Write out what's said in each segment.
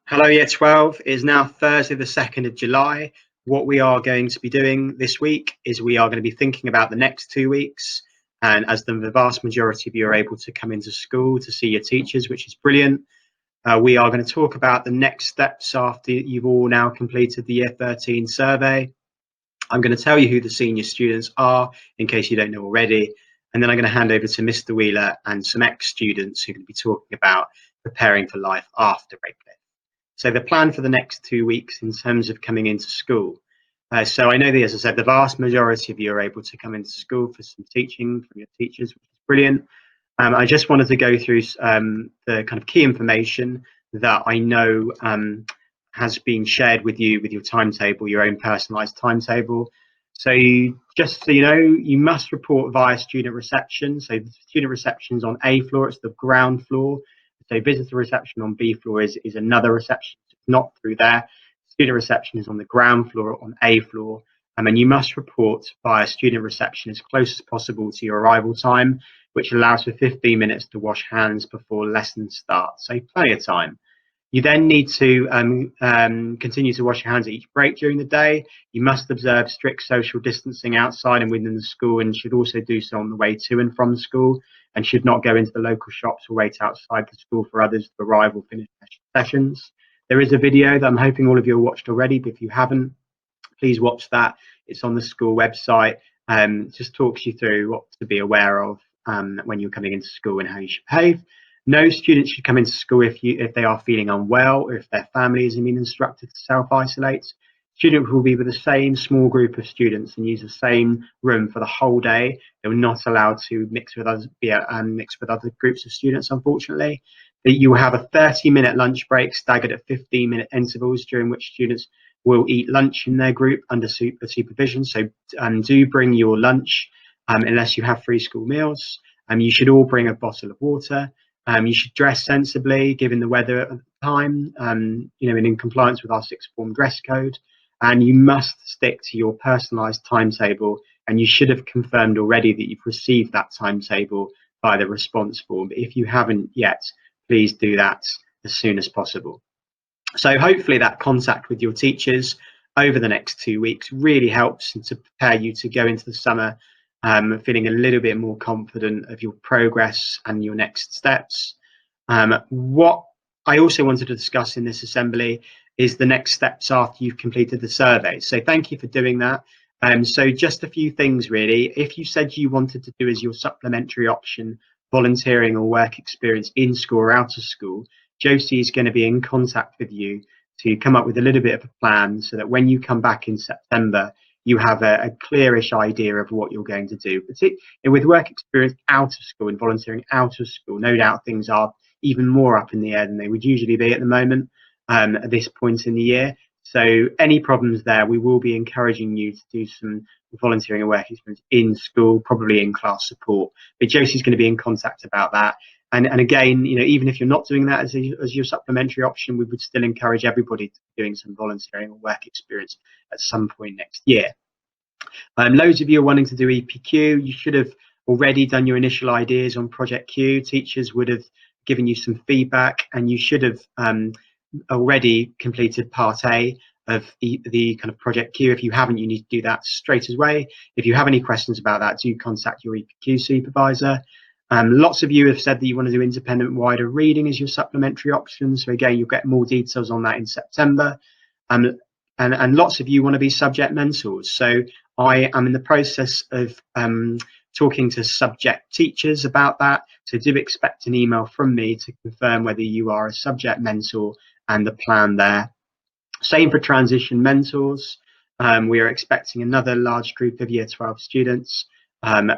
Hello, Year 12. It is now Thursday, the 2nd of July. What we are going to be doing this week is we are going to be thinking about the next 2 weeks. And as the vast majority of you are able to come into school to see your teachers, which is brilliant, we are going to talk about the next steps after you've all now completed the Year 13 survey. I'm going to tell you who the senior students are in case you don't know already. And then I'm going to hand over to Mr. Wheeler and some ex-students who are going to be talking about preparing for life after Redcliffe. So the plan for the next 2 weeks in terms of coming into school. So I know that, as I said, the vast majority of you are able to come into school for some teaching from your teachers, which is brilliant. I just wanted to go through the kind of key information that I know has been shared with you with your timetable, your own personalised timetable. So just so you know, you must report via student reception. So student reception is on A floor, it's the ground floor. So visitor reception on B floor is another reception. It's not through there. Student reception is on the ground floor on A floor. And you must report via student reception as close as possible to your arrival time, which allows for 15 minutes to wash hands before lessons start. So plenty of time. You then need to continue to wash your hands at each break during the day. You must observe strict social distancing outside and within the school, and should also do so on the way to and from school, and should not go into the local shops or wait outside the school for others to arrive or finish sessions. There is a video that I'm hoping all of you have watched already, but if you haven't, please watch that. It's on the school website. Just talks you through what to be aware of when you're coming into school and how you should behave. No student should come into school if they are feeling unwell or if their family has been instructed to self-isolate. Students will be with the same small group of students and use the same room for the whole day. They are not allowed to mix with others, mix with other groups of students, unfortunately. That you will have a 30-minute lunch break staggered at 15-minute intervals, during which students will eat lunch in their group under supervision. So do bring your lunch unless you have free school meals. You should all bring a bottle of water. You should dress sensibly given the weather at the time, and in compliance with our sixth form dress code. And you must stick to your personalised timetable. And you should have confirmed already that you've received that timetable by the response form. But if you haven't yet, please do that as soon as possible. So hopefully that contact with your teachers over the next 2 weeks really helps to prepare you to go into the summer feeling a little bit more confident of your progress and your next steps. What I also wanted to discuss in this assembly is the next steps after you've completed the survey. So thank you for doing that. So just a few things really. If you said you wanted to do as your supplementary option volunteering or work experience in school or out of school, Josie is going to be in contact with you to come up with a little bit of a plan so that when you come back in September, you have a clearish idea of what you're going to do. With work experience out of school and volunteering out of school, no doubt things are even more up in the air than they would usually be at the moment at this point in the year. So any problems there, we will be encouraging you to do some volunteering and work experience in school, probably in class support. But Josie's going to be in contact about that. And again, even if you're not doing that as your supplementary option, we would still encourage everybody to be doing some volunteering or work experience at some point next year. Loads of you are wanting to do EPQ. You should have already done your initial ideas on Project Q. Teachers would have given you some feedback, and you should have already completed Part A of the kind of Project Q. If you haven't, you need to do that straight away. If you have any questions about that, do contact your EPQ supervisor. Lots of you have said that you want to do independent wider reading as your supplementary option. So again, you'll get more details on that in September. And lots of you want to be subject mentors. So I am in the process of talking to subject teachers about that. So do expect an email from me to confirm whether you are a subject mentor and the plan there. Same for transition mentors. We are expecting another large group of Year 12 students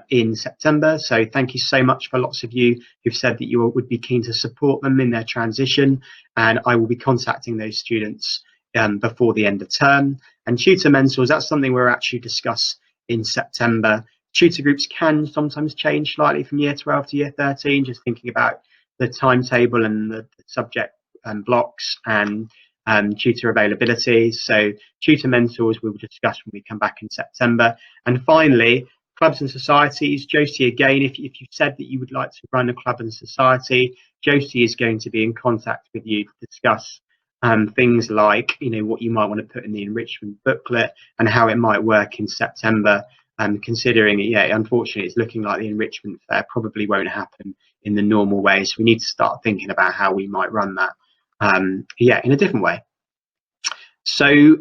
in September. So thank you so much for lots of you who've said that you would be keen to support them in their transition. And I will be contacting those students before the end of term. And tutor mentors, that's something we'll actually discuss in September. Tutor groups can sometimes change slightly from Year 12 to Year 13, just thinking about the timetable and the subject blocks and tutor availability. So tutor mentors we will discuss when we come back in September. And finally, clubs and societies. Josie, again, if you said that you would like to run a club and society, Josie is going to be in contact with you to discuss things like, what you might want to put in the enrichment booklet and how it might work in September. Considering, unfortunately, it's looking like the enrichment fair probably won't happen in the normal way. So we need to start thinking about how we might run that, in a different way. So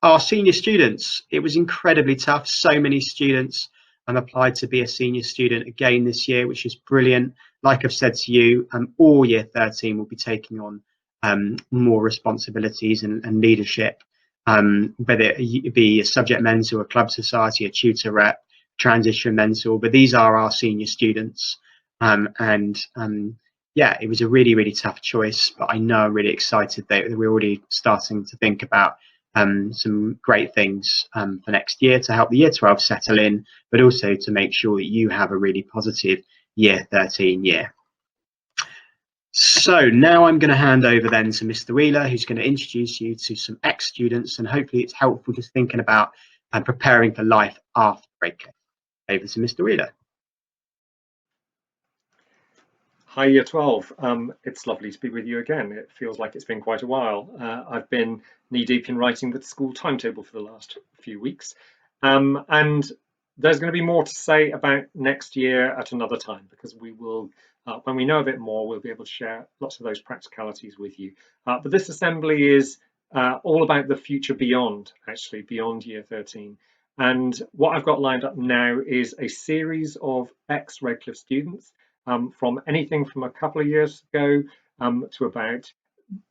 our senior students, it was incredibly tough. So many students applied to be a senior student again this year, which is brilliant. Like I've said to you, all year 13 will be taking on more responsibilities and leadership, whether it be a subject mentor, a club society, a tutor rep, transition mentor, but these are our senior students. It was a really, really tough choice, but I know I'm really excited that we're already starting to think about some great things for next year to help the year 12 settle in, but also to make sure that you have a really positive year 13 year. So now I'm going to hand over then to Mr. Wheeler, who's going to introduce you to some ex-students, and hopefully it's helpful just thinking about and preparing for life after Redcliffe. Over to Mr. Wheeler. Hi, Year 12. It's lovely to be with you again. It feels like it's been quite a while. I've been knee-deep in writing the school timetable for the last few weeks. And there's going to be more to say about next year at another time, because we will, when we know a bit more, we'll be able to share lots of those practicalities with you. But this assembly is all about the future beyond, actually, beyond Year 13. And what I've got lined up now is a series of ex-Redcliffe students, from anything from a couple of years ago to about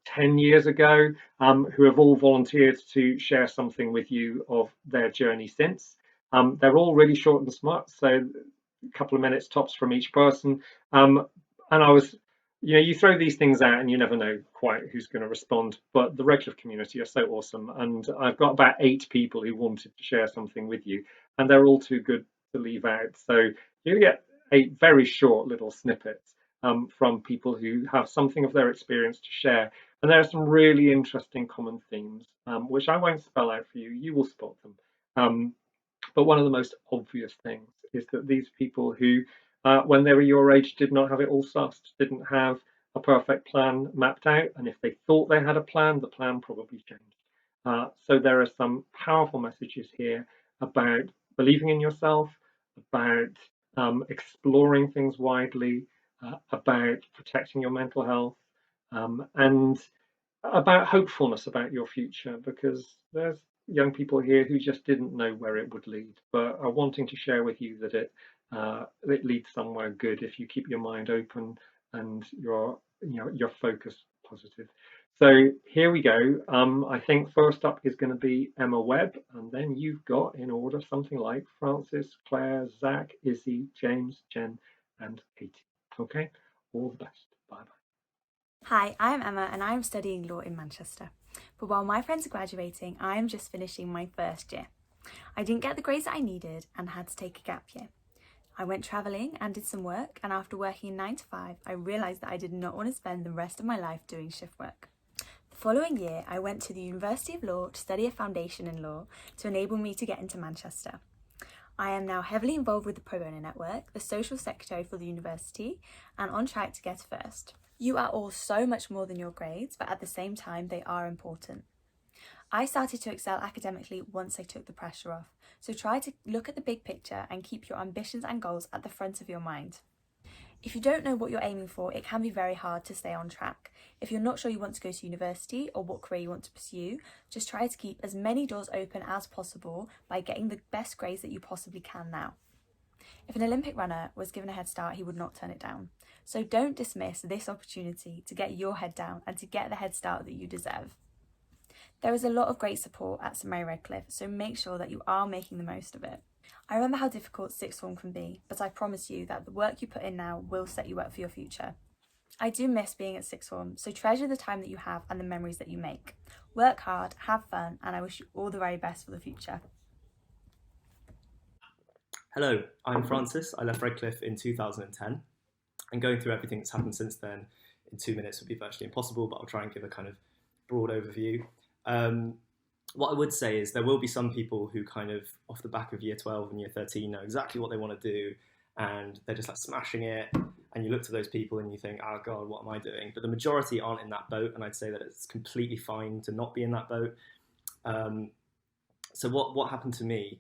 10 years ago, who have all volunteered to share something with you of their journey since. They're all really short and smart, so a couple of minutes tops from each person. And I was, you throw these things out and you never know quite who's going to respond, but the Redcliffe community are so awesome. And I've got about 8 people who wanted to share something with you, and they're all too good to leave out. So you get 8 very short little snippets from people who have something of their experience to share. And there are some really interesting common themes, which I won't spell out for you. You will spot them. But one of the most obvious things is that these people who, when they were your age, did not have it all sussed, didn't have a perfect plan mapped out. And if they thought they had a plan, the plan probably changed. So there are some powerful messages here about believing in yourself, about exploring things widely, about protecting your mental health, and about hopefulness about your future, because there's young people here who just didn't know where it would lead, but are wanting to share with you that it leads somewhere good if you keep your mind open and your focus positive. So here we go. I think first up is going to be Emma Webb, and then you've got in order something like Francis, Claire, Zach, Izzy, James, Jen, and Katie. Okay, all the best. Bye bye. Hi, I'm Emma and I'm studying law in Manchester. But while my friends are graduating, I'm just finishing my first year. I didn't get the grades that I needed and had to take a gap year. I went travelling and did some work, and after working 9 to 5, I realised that I did not want to spend the rest of my life doing shift work. The following year, I went to the University of Law to study a foundation in law to enable me to get into Manchester. I am now heavily involved with the Pro Bono Network, the social secretary for the university, and on track to get first. You are all so much more than your grades, but at the same time, they are important. I started to excel academically once I took the pressure off, so try to look at the big picture and keep your ambitions and goals at the front of your mind. If you don't know what you're aiming for, it can be very hard to stay on track. If you're not sure you want to go to university or what career you want to pursue, just try to keep as many doors open as possible by getting the best grades that you possibly can now. If an Olympic runner was given a head start, he would not turn it down. So don't dismiss this opportunity to get your head down and to get the head start that you deserve. There is a lot of great support at St Mary Redcliffe, so make sure that you are making the most of it. I remember how difficult sixth form can be, but I promise you that the work you put in now will set you up for your future. I do miss being at sixth form, so treasure the time that you have and the memories that you make. Work hard, have fun, and I wish you all the very best for the future. Hello, I'm Francis. I left Redcliffe in 2010, and going through everything that's happened since then in 2 minutes would be virtually impossible, but I'll try and give a kind of broad overview. What I would say is there will be some people who kind of, off the back of year 12 and year 13, know exactly what they want to do, and they're just like smashing it. And and you look to those people and you think, oh God, what am I doing? But the majority aren't in that boat, and I'd say that it's completely fine to not be in that boat. So what happened to me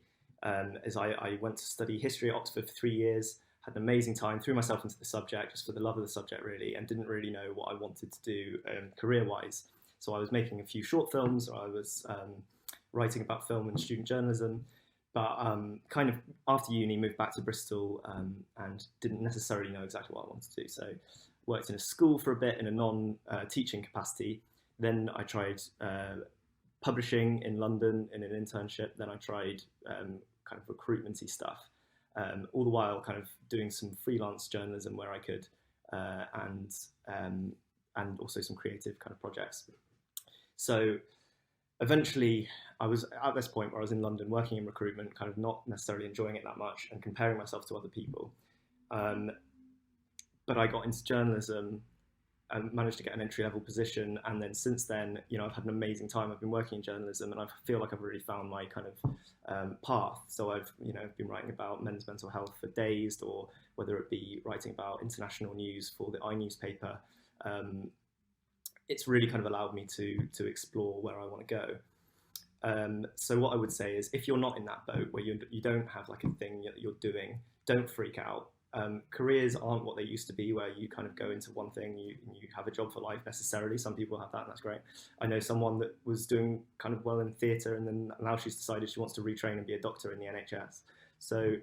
is I went to study history at Oxford for 3 years, had an amazing time, threw myself into the subject just for the love of the subject really, and didn't really know what I wanted to do career-wise. So I was making a few short films, or I was writing about film and student journalism, but kind of after uni moved back to Bristol and didn't necessarily know exactly what I wanted to do. So worked in a school for a bit in a non-teaching capacity. Then I tried publishing in London in an internship. Then I tried kind of recruitmenty stuff, all the while kind of doing some freelance journalism where I could, and also some creative kind of projects. So eventually I was at this point where I was in London working in recruitment, kind of not necessarily enjoying it that much and comparing myself to other people. But I got into journalism and managed to get an entry-level position, and then since then, I've had an amazing time. I've been working in journalism, and I feel like I've really found my kind of path. So I've been writing about men's mental health for Dazed, or whether it be writing about international news for the newspaper. It's really kind of allowed me to explore where I want to go. So what I would say is, if you're not in that boat where you don't have like a thing that you're doing, don't freak out. Careers aren't what they used to be, where you kind of go into one thing, you have a job for life necessarily. Some people have that, and that's great. I know someone that was doing kind of well in theatre, and then now she's decided she wants to retrain and be a doctor in the NHS. So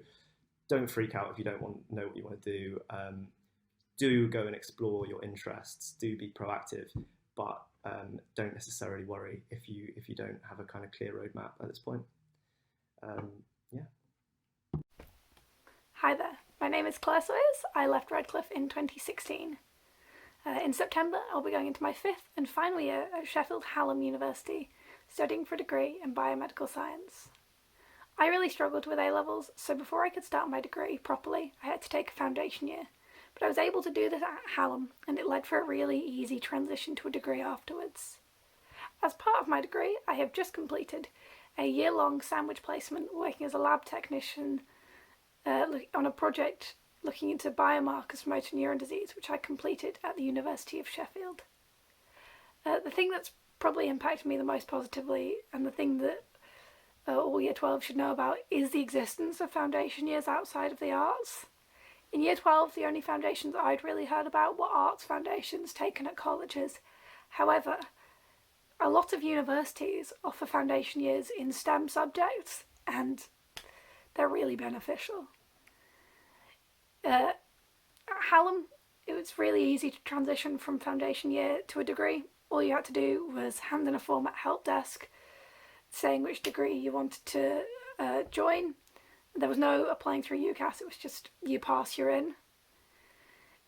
don't freak out if you don't know what you want to do. Do go and explore your interests. Do be proactive, but don't necessarily worry if you don't have a kind of clear roadmap at this point. Yeah. Hi there, my name is Claire Sawyers. I left Redcliffe in 2016. In September, I'll be going into my 5th and final year at Sheffield Hallam University, studying for a degree in biomedical science. I really struggled with A-levels, so before I could start my degree properly, I had to take a foundation year. But I was able to do this at Hallam, and it led for a really easy transition to a degree afterwards. As part of my degree, I have just completed a year-long sandwich placement working as a lab technician on a project looking into biomarkers for motor neuron disease, which I completed at the University of Sheffield. The thing that's probably impacted me the most positively, and the thing that all Year 12 should know about, is the existence of foundation years outside of the arts. In Year 12, the only foundations I'd really heard about were arts foundations taken at colleges. However, a lot of universities offer foundation years in STEM subjects, and they're really beneficial. At Hallam, it was really easy to transition from foundation year to a degree. All you had to do was hand in a form at help desk saying which degree you wanted to join. There was no applying through UCAS, it was just you pass, you're in.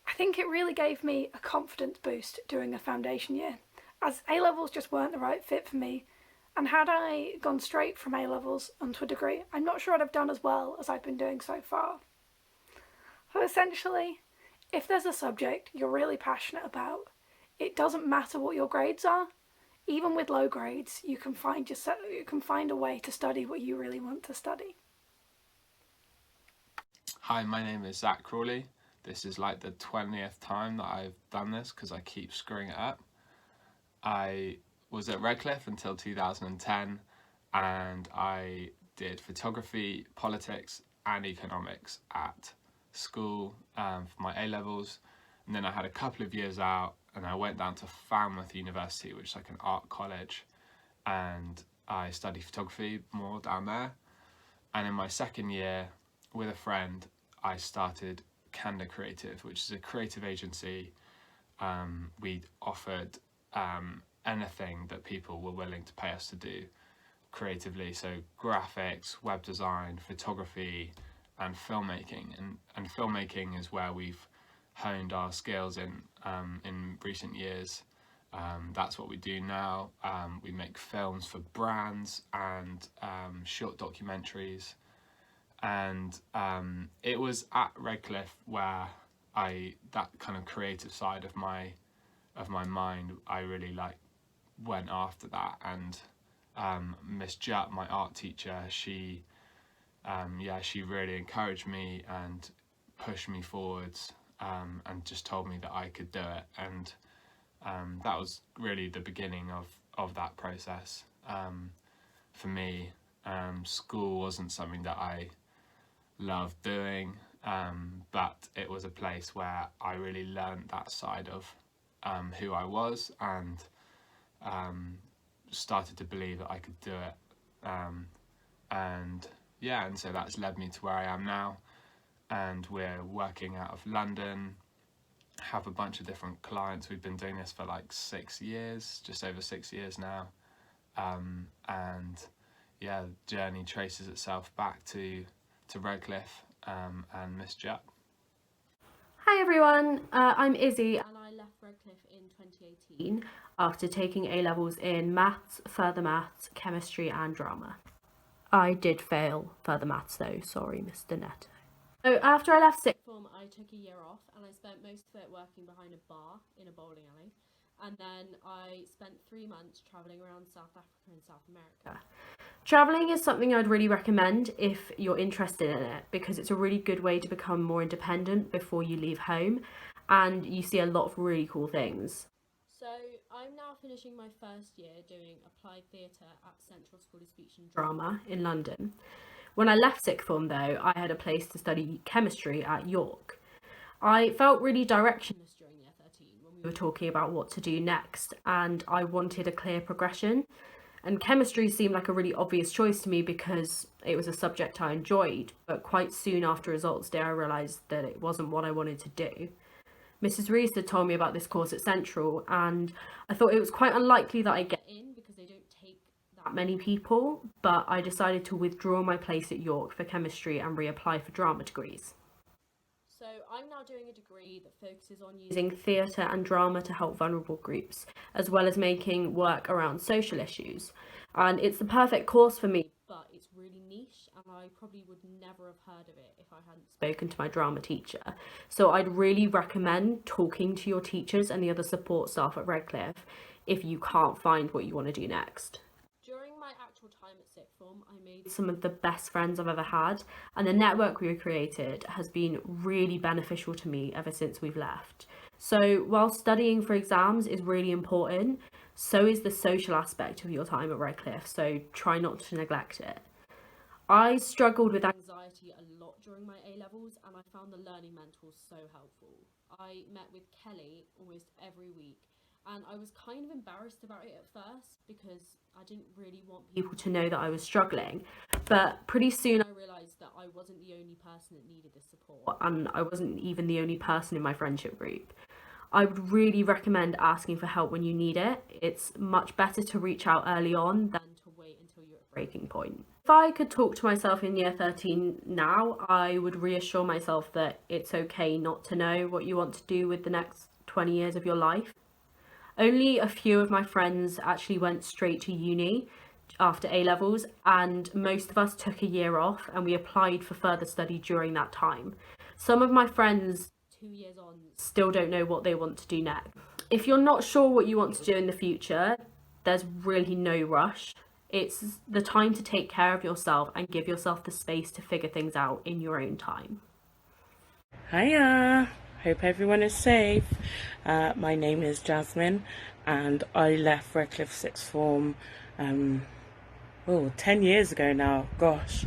I think it really gave me a confidence boost doing a foundation year, as A-levels just weren't the right fit for me, and had I gone straight from A-levels onto a degree, I'm not sure I'd have done as well as I've been doing so far. So essentially, if there's a subject you're really passionate about, it doesn't matter what your grades are. Even with low grades, you can find a way to study what you really want to study. Hi, my name is Zach Crawley. This is like the 20th time that I've done this because I keep screwing it up. I was at Redcliffe until 2010, and I did photography, politics and economics at school for my A-levels, and then I had a couple of years out and I went down to Falmouth University, which is like an art college, and I studied photography more down there. And in my second year with a friend, I started Candor Creative, which is a creative agency. We offered anything that people were willing to pay us to do creatively, so graphics, web design, photography and filmmaking, and filmmaking is where we've honed our skills in recent years. That's what we do now. We make films for brands and short documentaries, and it was at Redcliffe where that kind of creative side of my mind, I really went after that. And Miss Jutt, my art teacher, she really encouraged me and pushed me forwards and just told me that I could do it. And that was really the beginning of that process. For me, school wasn't something that I loved doing, but it was a place where I really learned that side of who I was, and started to believe that I could do it. And so that's led me to where I am now, and we're working out of London, have a bunch of different clients. We've been doing this for like 6 years, just over 6 years now. And yeah, the journey traces itself back to Redcliffe and Miss Jupp. Hi everyone, I'm Izzy and I left Redcliffe in 2018 after taking A-levels in maths, further maths, chemistry and drama. I did fail further maths though, sorry Mr. Netto. So after I left sixth form I took a year off and I spent most of it working behind a bar in a bowling alley, and then I spent 3 months travelling around South Africa and South America. Travelling is something I'd really recommend if you're interested in it, because it's a really good way to become more independent before you leave home, and you see a lot of really cool things. So I'm now finishing my first year doing applied theatre at Central School of Speech and Drama in London. When I left sixth form though, I had a place to study chemistry at York. I felt really directionless during year 13 when we were talking about what to do next, and I wanted a clear progression. And chemistry seemed like a really obvious choice to me because it was a subject I enjoyed, but quite soon after results day I realised that it wasn't what I wanted to do. Mrs. Rees had told me about this course at Central, and I thought it was quite unlikely that I'd get in because they don't take that many people, but I decided to withdraw my place at York for chemistry and reapply for drama degrees. So I'm now doing a degree that focuses on using theatre and drama to help vulnerable groups, as well as making work around social issues. And it's the perfect course for me, but it's really niche and I probably would never have heard of it if I hadn't spoken to my drama teacher. So I'd really recommend talking to your teachers and the other support staff at Redcliffe if you can't find what you want to do next. During my actual time at sixth form, I made some of the best friends I've ever had, and the network we created has been really beneficial to me ever since we've left. So while studying for exams is really important, so is the social aspect of your time at Redcliffe, so try not to neglect it. I struggled with anxiety a lot during my A-levels, and I found the learning mentors so helpful. I met with Kelly almost every week, and I was kind of embarrassed about it at first because I didn't really want people to know that I was struggling. But pretty soon I realised that I wasn't the only person that needed this support, and I wasn't even the only person in my friendship group. I would really recommend asking for help when you need it. It's much better to reach out early on than to wait until you're at breaking point. If I could talk to myself in year 13 now, I would reassure myself that it's okay not to know what you want to do with the next 20 years of your life. Only a few of my friends actually went straight to uni after A-levels, and most of us took a year off and we applied for further study during that time. Some of my friends 2 years on still don't know what they want to do next. If you're not sure what you want to do in the future, there's really no rush. It's the time to take care of yourself and give yourself the space to figure things out in your own time. Hiya! Hope everyone is safe. My name is Jasmine and I left Redcliffe sixth form 10 years ago now. Gosh,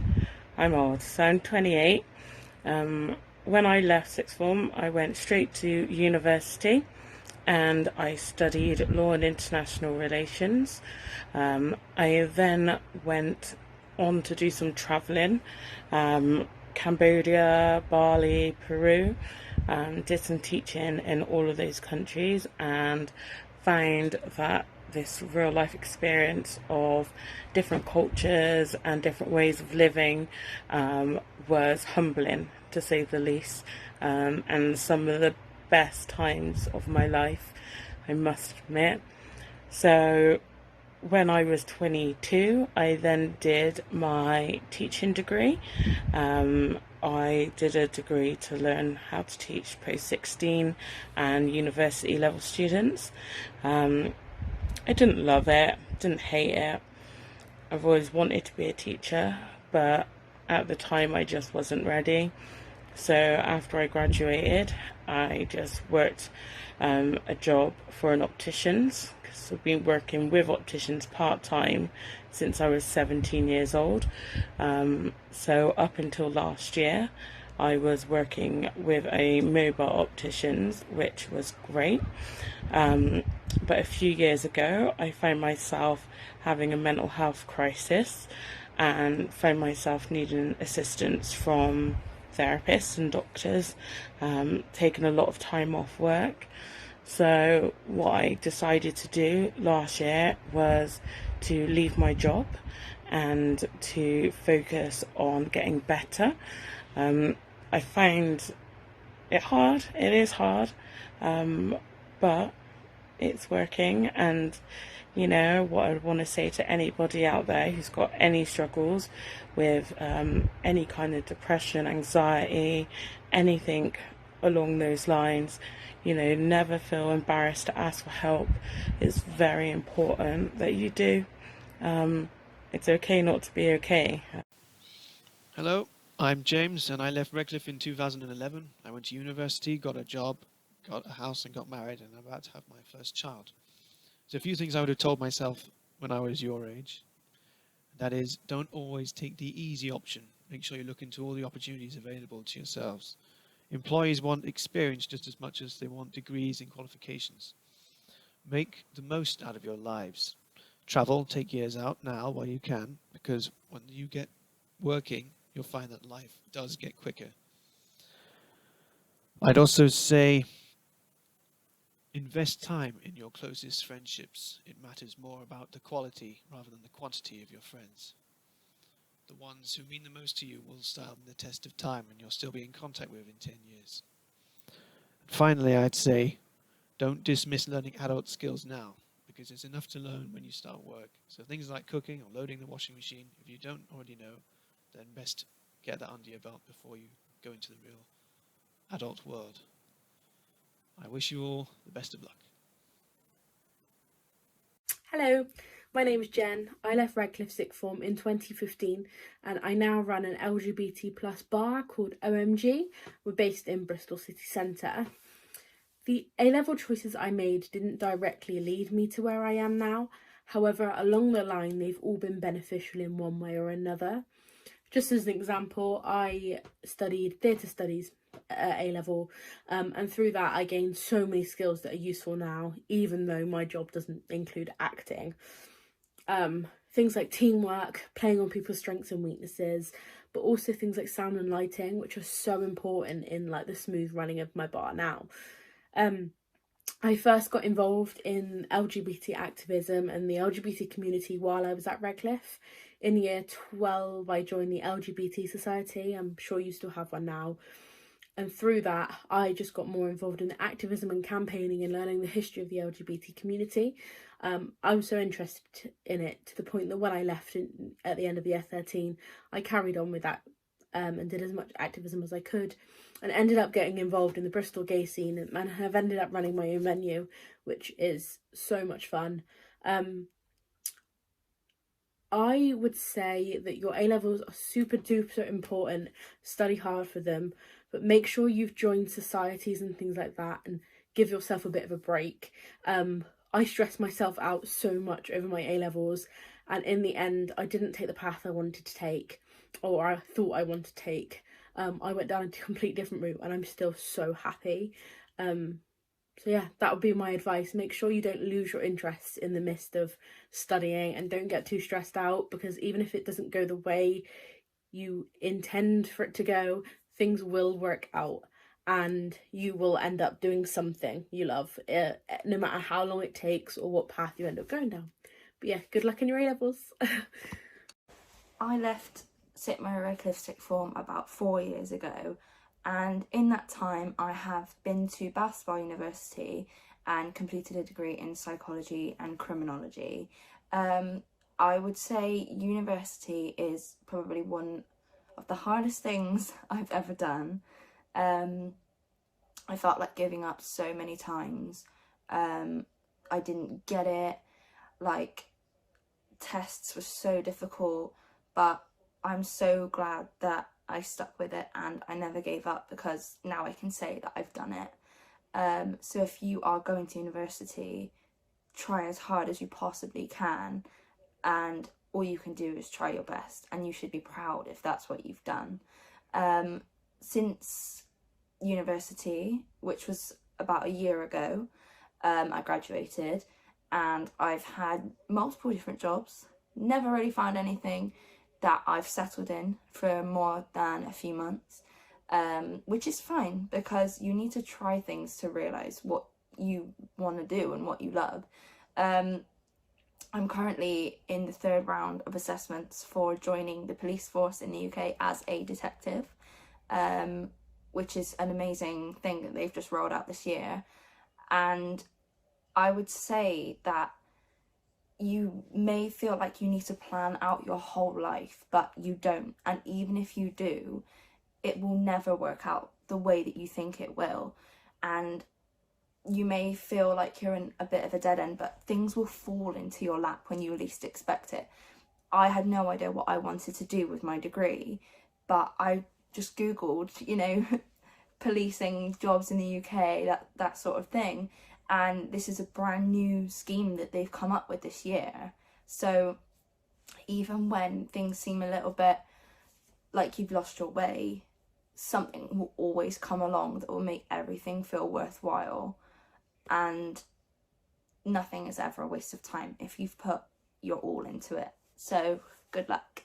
I'm old. So I'm 28. When I left sixth form I went straight to university and I studied law and international relations. I then went on to do some travelling, Cambodia, Bali, Peru. Did some teaching in all of those countries and found that this real life experience of different cultures and different ways of living was humbling, to say the least, and some of the best times of my life, I must admit. So when I was 22, I then did my teaching degree. I did a degree to learn how to teach post-16 and university level students. I didn't love it, didn't hate it. I've always wanted to be a teacher, but at the time I just wasn't ready. So after I graduated, I just worked a job for an optician's, because I've been working with opticians part-time since I was 17 years old. So up until last year, I was working with a mobile opticians, which was great. But a few years ago, I found myself having a mental health crisis and found myself needing assistance from therapists and doctors, taking a lot of time off work. So what I decided to do last year was to leave my job and to focus on getting better. I find it hard. It is hard, but it's working. And you know what I want to say to anybody out there who's got any struggles with any kind of depression, anxiety, anything along those lines, you know, never feel embarrassed to ask for help. It's very important that you do. It's okay not to be okay. Hello, I'm James and I left Redcliffe in 2011. I went to university, got a job, got a house and got married, and I'm about to have my first child. There's a few things I would have told myself when I was your age. That is, don't always take the easy option. Make sure you look into all the opportunities available to yourselves. Employees want experience just as much as they want degrees and qualifications. Make the most out of your lives. Travel, take years out now while you can, because when you get working, you'll find that life does get quicker. I'd also say invest time in your closest friendships. It matters more about the quality rather than the quantity of your friends. The ones who mean the most to you will stand the test of time and you'll still be in contact with in 10 years. And finally, I'd say don't dismiss learning adult skills now, because there's enough to learn when you start work. So things like cooking or loading the washing machine, if you don't already know, then best get that under your belt before you go into the real adult world. I wish you all the best of luck. Hello, my name is Jen. I left Redcliffe Sixth Form in 2015 and I now run an LGBT plus bar called OMG. We're based in Bristol City Centre. The A-level choices I made didn't directly lead me to where I am now. However, along the line, they've all been beneficial in one way or another. Just as an example, I studied theatre studies at A-level, and through that I gained so many skills that are useful now, even though my job doesn't include acting. Things like teamwork, playing on people's strengths and weaknesses, but also things like sound and lighting, which are so important in like the smooth running of my bar now. I first got involved in LGBT activism and the LGBT community while I was at Redcliffe. In year 12, I joined the LGBT Society. I'm sure you still have one now. And through that, I just got more involved in activism and campaigning and learning the history of the LGBT community. I was so interested in it to the point that when I left at the end of year 13, I carried on with that and did as much activism as I could, and ended up getting involved in the Bristol gay scene and have ended up running my own venue, which is so much fun. I would say that your A-levels are super duper important. Study hard for them, but make sure you've joined societies and things like that and give yourself a bit of a break. I stressed myself out so much over my A-levels, and in the end I didn't take the path I wanted to take, or I thought I wanted to take. I went down a complete different route and I'm still so happy. So yeah, that would be my advice. Make sure you don't lose your interest in the midst of studying, and don't get too stressed out, because even if it doesn't go the way you intend for it to go, things will work out and you will end up doing something you love, no matter how long it takes or what path you end up going down. But yeah, good luck in your A-levels. I left my Redcliffe Sixth Form about 4 years ago, and in that time I have been to Bath University and completed a degree in psychology and criminology. I would say university is probably one of the hardest things I've ever done. I felt like giving up so many times. I didn't get it, like tests were so difficult, but I'm so glad that I stuck with it and I never gave up, because now I can say that I've done it. So if you are going to university, try as hard as you possibly can, and all you can do is try your best, and you should be proud if that's what you've done. Since university, which was about a year ago, I graduated, and I've had multiple different jobs, never really found anything that I've settled in for more than a few months, which is fine, because you need to try things to realise what you want to do and what you love. I'm currently in the 3rd round of assessments for joining the police force in the UK as a detective, which is an amazing thing that they've just rolled out this year. And I would say that you may feel like you need to plan out your whole life, but you don't. And even if you do, it will never work out the way that you think it will. And you may feel like you're in a bit of a dead end, but things will fall into your lap when you least expect it. I had no idea what I wanted to do with my degree, but I just Googled, policing jobs in the UK, that sort of thing. And this is a brand new scheme that they've come up with this year. So even when things seem a little bit like you've lost your way, something will always come along that will make everything feel worthwhile. And nothing is ever a waste of time if you've put your all into it. So good luck.